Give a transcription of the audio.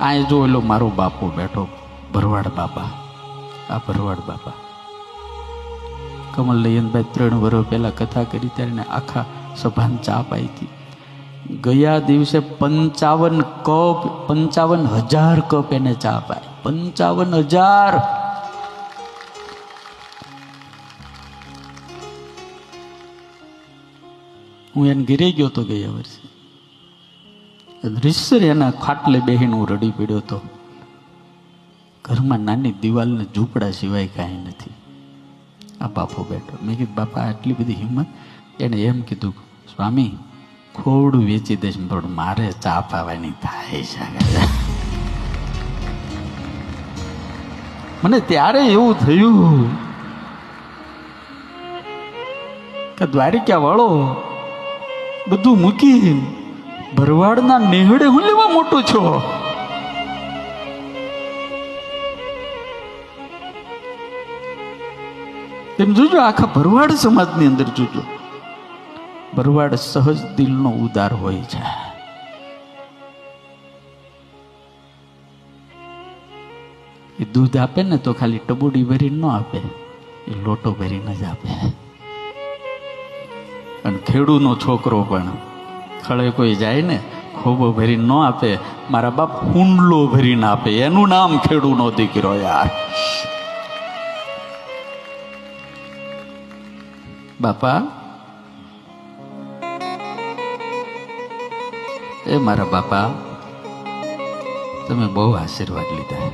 આ જો એલો મારો બાપો બેઠો, ભરવાડ બાપા. આ ભરવાડ બાપા કમલ નયનભાઈ 3 વર્ષ પહેલા કથા કરી ત્યારે આખા સભાને ચા પાઈ હતી. ગયા દિવસે 55 કપ, 55,000 કપ એને ચા પાય. 55,000. હું એને ઘેરે ગયો તો ગયા વર્ષે. રીસર એના ખાટલે બેહીને હું રડી પડ્યો હતો. ઘરમાં નાની દિવાલને ઝૂંપડા સિવાય કાંઈ નથી. આ બાપો બેઠો. મેં કીધું બાપા આટલી બધી હિંમત? એને એમ કીધું સ્વામી ખોડું વેચી દઈશ પણ મારે ચા પાવાની થાય છે. મને ત્યારે એવું થયું કે દ્વારિકા વાળો બધું મૂકી ભરવાડના નેહડે હું લેવા મોટો છો. એમ જોજો આખા ભરવાડ સમાજની અંદર જોજો, ભરવાડ સહજ દિલનો ઉદાર હોય છે. એ દૂધ આપે ને તો ખાલી ટબુડી ભરીને ન આપે, એ લોટો ભરીને જ આપે. અને ખેડૂનો છોકરો પણ ખળે કોઈ જાય ને ખોબો ભરીને ન આપે, મારા બાપ હુંડલો ભરીને આપે. એનું નામ ખેડૂનો દીકરો. યાર બાપા, એ મારા બાપા, તમે બહુ આશીર્વાદ લીધા.